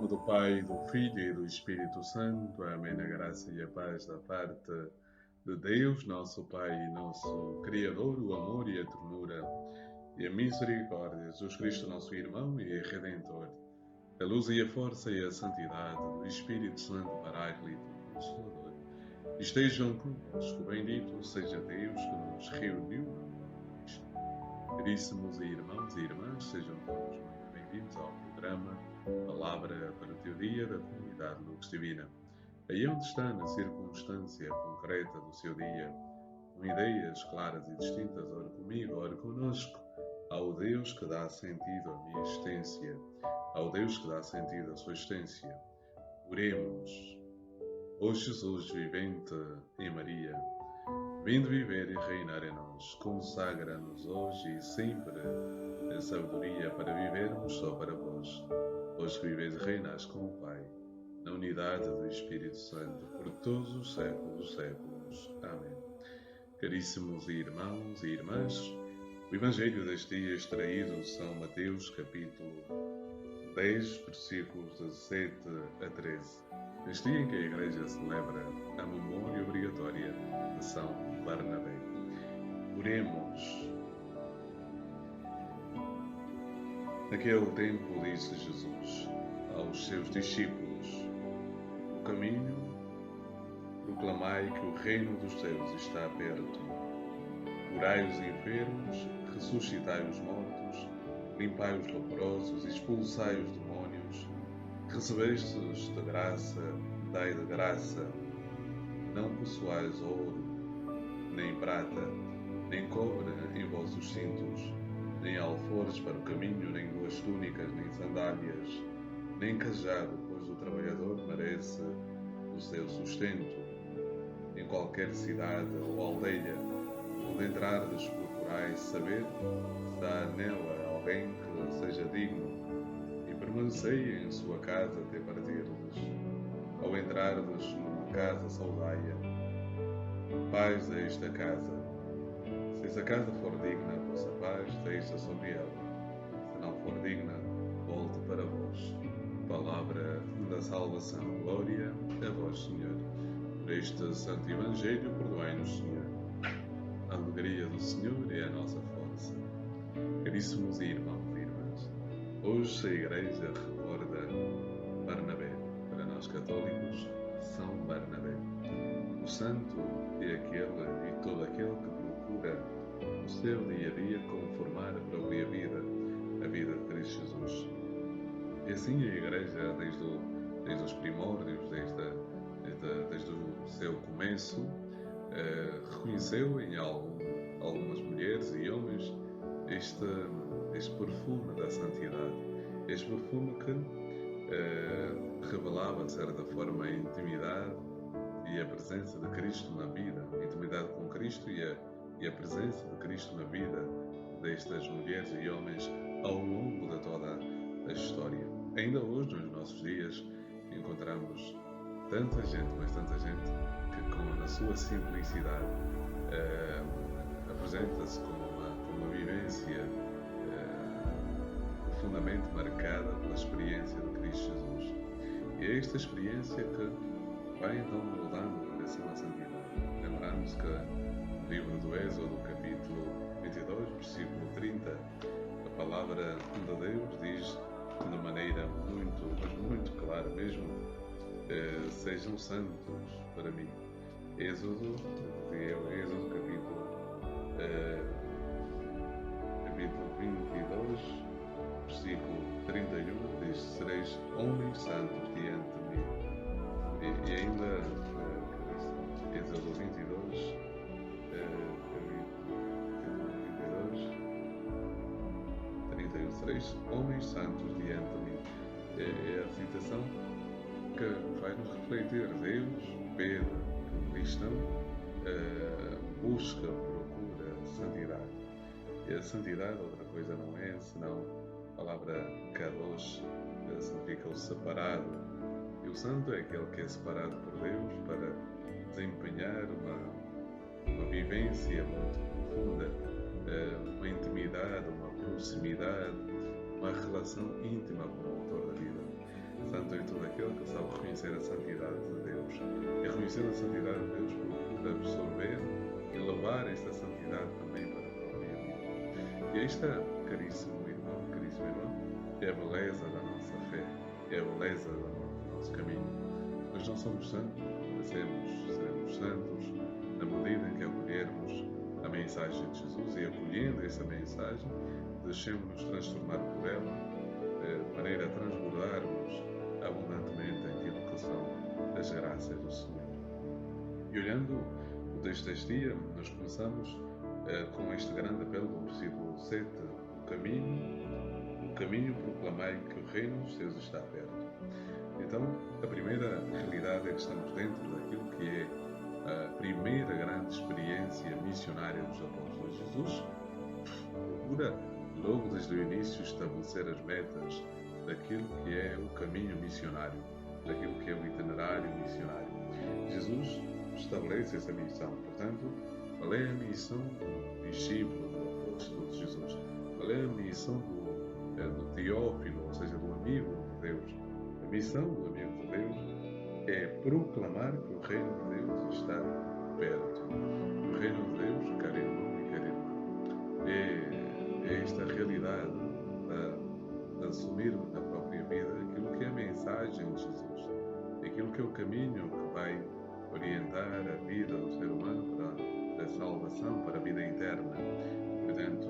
do Pai, do Filho e do Espírito Santo. Amém. A graça e a paz da parte de Deus, nosso Pai e nosso Criador, o amor e a ternura e a misericórdia de Jesus Cristo, nosso irmão e Redentor, a luz e a força e a santidade do Espírito Santo, Paráclito, Consolador, estejam convosco. Bendito seja Deus que nos reuniu. Caríssimos irmãos e irmãs, sejam todos muito bem-vindos ao programa Palavra para o Teu Dia da Comunidade Lux Divina. Aí onde está, na circunstância concreta do seu dia, com ideias claras e distintas, ora comigo, ora conosco, ao Deus que dá sentido à minha existência, ao Deus que dá sentido à sua existência. Oremos. Ó Jesus vivente em Maria, vindo viver e reinar em nós, consagra-nos hoje e sempre a sabedoria para vivermos só para vós. Hoje que viveis e reinais com o Pai, na unidade do Espírito Santo, por todos os séculos dos séculos. Amém. Caríssimos irmãos e irmãs, o Evangelho deste dia extraído de São Mateus, capítulo 10, versículos 17 a 13. Neste dia em que a Igreja celebra a memória obrigatória de São Barnabé. Oremos. Naquele tempo disse Jesus aos seus discípulos: o caminho, proclamai que o reino dos céus está perto. Curai os enfermos, ressuscitai os mortos, limpai os leprosos, expulsai os demónios. Recebestes de graça, dai de graça. Não possuais ouro, nem prata, nem cobre em vossos cintos, nem alforjes para o caminho, nem duas túnicas, nem sandálias, nem cajado, pois o trabalhador merece o seu sustento. Em qualquer cidade ou aldeia onde entrardes, procurai saber se há nela alguém que seja digno, e permanecei em sua casa até partirdes. Ao entrardes numa casa, saudai-a. Paz a esta casa. Se essa casa for digna, a vossa paz deixa sobre ela. Se não for digna, volte para vós. Palavra da salvação. Glória a vós, Senhor. Por este santo Evangelho, perdoai-nos, Senhor. A alegria do Senhor é a nossa força. Caríssimos irmãos e irmãs, hoje a Igreja recorda Barnabé. Para nós católicos, São Barnabé. O santo é aquele e todo aquele que procura no seu dia a dia conformar a própria vida, a vida de Cristo Jesus. E assim a Igreja, desde os primórdios, desde o seu começo, reconheceu em algumas mulheres e homens este perfume da santidade, este perfume que revelava, de certa forma, a intimidade e a presença de Cristo na vida, a intimidade com Cristo e a presença de Cristo na vida destas mulheres e homens ao longo de toda a história. Ainda hoje, nos nossos dias, encontramos tanta gente, mas tanta gente, que na sua simplicidade apresenta-se com uma vivência profundamente marcada pela experiência de Cristo Jesus. E é esta experiência que vai então moldando a direção à santidade. Lembramos que no livro do Êxodo, capítulo 22, versículo 30, a palavra de Deus diz de maneira muito clara mesmo: sejam santos para mim. Êxodo capítulo 22, versículo 31, diz: sereis homens santos diante de mim. E ainda, Êxodo 22, capítulo 22, 31, sereis homens santos diante de mim. É a citação que vai nos refletir. Deus pede que o cristão busca, procura santidade. E a santidade, outra coisa não é senão a palavra kadosh, que significa o separado. E o santo é aquele que é separado por Deus para desempenhar uma vivência muito profunda, uma intimidade, uma proximidade, uma relação íntima com o autor da vida. santo em todo aquele que sabe reconhecer a santidade de Deus. E reconhecer a santidade de Deus por absorver e levar esta santidade também para a própria vida. E esta, caríssimo irmão, caríssima irmã, é a beleza da nossa fé, é a beleza do nosso caminho. Nós não somos santos, seremos santos na medida em que acolhermos a mensagem de Jesus e, acolhendo essa mensagem, deixemos-nos transformar por ela, de maneira a transbordarmos abundantemente aquilo que são as graças do Senhor. E olhando o texto deste dia, nós começamos com este grande apelo do versículo 7, o caminho proclamai que o reino dos céus está perto. Então, a primeira realidade é que estamos dentro daquilo que é a primeira grande experiência missionária dos apóstolos de Jesus. Procura, logo desde o início, estabelecer as metas daquilo que é o caminho missionário, daquilo que é o itinerário missionário. Jesus estabelece essa missão. Portanto, qual é a missão do discípulo, do apóstolo de Jesus? Qual é a missão do teófilo, ou seja, do amigo de Deus? A missão do amigo de Deus é proclamar que o reino de Deus está perto. O reino de Deus, caro irmão e cara irmã, é esta realidade de assumirmos na própria vida aquilo que é a mensagem de Jesus, aquilo que é o caminho que vai orientar a vida do ser humano para a salvação, para a vida eterna. Portanto,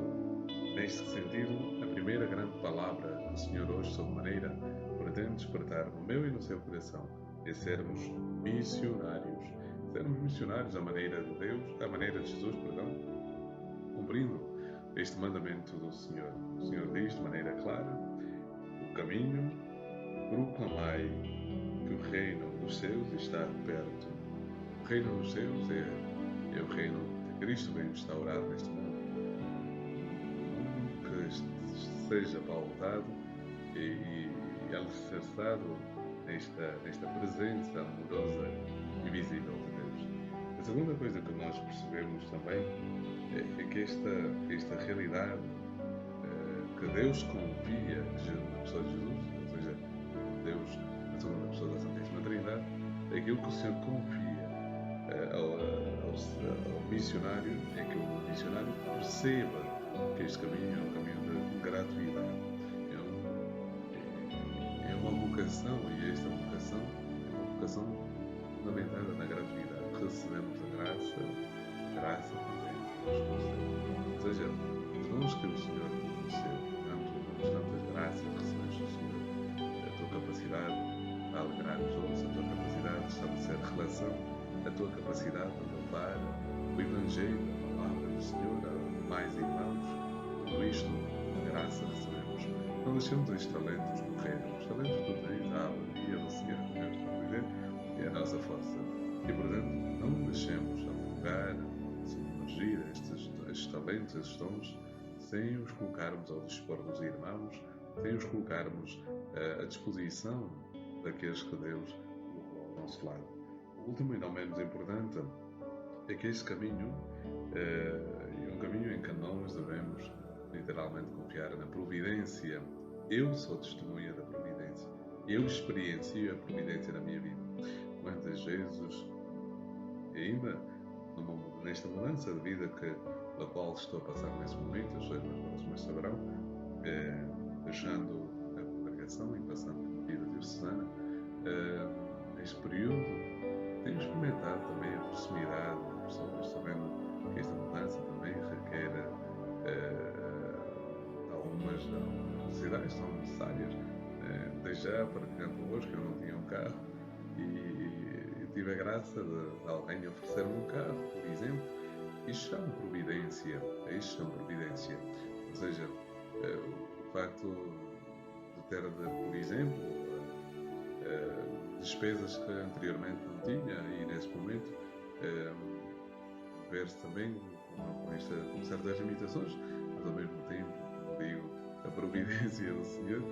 neste sentido, a primeira grande palavra que o Senhor hoje, sob maneira, pretende despertar no meu e no seu coração é sermos missionários. Sermos missionários à maneira de Deus, à maneira de Jesus, cumprindo este mandamento do Senhor. O Senhor diz de maneira clara: o caminho, proclamai que o reino dos céus está perto. O reino dos céus é o reino que Cristo vem instaurar neste mundo. Que seja pautado e alicerçado nesta presença amorosa e visível de Deus. A segunda coisa que nós percebemos também é que esta realidade que Deus confia na pessoa de Jesus, ou seja, Deus, na segunda pessoa da Santíssima Trindade, é aquilo que o Senhor confia ao missionário, é que o missionário perceba que este caminho é um caminho de gratuidade, é uma vocação, e esta vocação é uma vocação fundamentada na gratuidade. Recebemos a graça também nos concede. Ou seja, os dons que o Senhor nos concede, tantas graças que recebemos do Senhor, a tua capacidade de alegrar os outros, a tua capacidade de estabelecer relação, a tua capacidade de levar o Evangelho, a palavra do Senhor a mais irmãos. Tudo isto, graça recebemos. Não deixemos estes talentos morrer. Os talentos tu tens, a alegria do Senhor, é a nossa força. E, portanto, não deixemos afogar, submergir estes talentos, estes dons, sem os colocarmos ao dispor dos irmãos, sem os colocarmos à disposição daqueles que Deus colocou ao nosso lado. O último e não menos importante é que este caminho é um caminho em que nós devemos literalmente confiar na providência. Eu sou testemunha da providência. Eu experiencio a providência na minha vida. Quantas vezes, ainda nesta mudança de vida pela qual estou a passar nesse momento, as pessoas mais próximas saberão, deixando a congregação e passando por uma vida diocesana, neste período, tenho experimentado também a proximidade de pessoas, sabendo que esta mudança também requer algumas necessidades que são necessárias. Desde já, partilhando convosco, eu não tinha um carro e tive a graça de alguém oferecer-me um carro, por exemplo. Isto chama providência. Ou seja, o facto de ter, por exemplo, despesas que anteriormente não tinha e nesse momento ver-se também com certas limitações, mas ao mesmo tempo, como digo, a providência do Senhor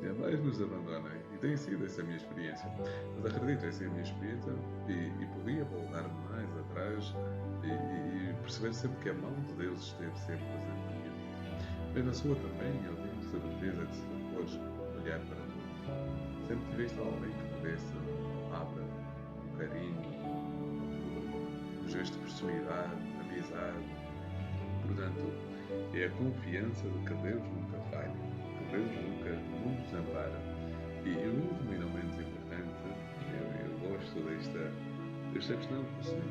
jamais nos abandona, e tem sido essa a minha experiência. Mas acredito, essa é a minha experiência e podia voltar mais atrás e perceber sempre que a mão de Deus esteve sempre presente na minha vida. Mas na sua também, eu tenho certeza que se tu podes olhar para tu, Sempre tiveste alguém que pudesse um palavra, um carinho, um gesto de proximidade, amizade. Portanto, é a confiança de que Deus nunca falha, que Deus nunca nos desampara. E o último e não menos importante, eu gosto desta questão do Senhor,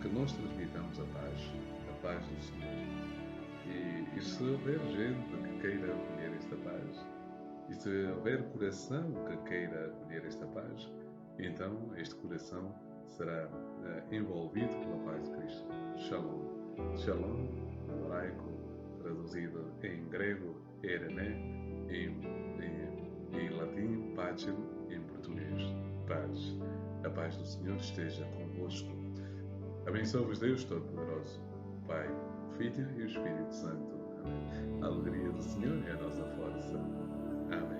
que nós transmitamos a paz do Senhor. E se houver gente que queira acolher esta paz, e se houver coração que queira acolher esta paz, então este coração será envolvido pela paz de Cristo. Shalom. Shalom, no hebraico, traduzido em grego, erané, em latim, pacem, em português, paz. A paz do Senhor esteja convosco. Abençoe-vos Deus Todo-Poderoso, Pai, o Filho e o Espírito Santo. Amém. A alegria do Senhor é a nossa força. Amém.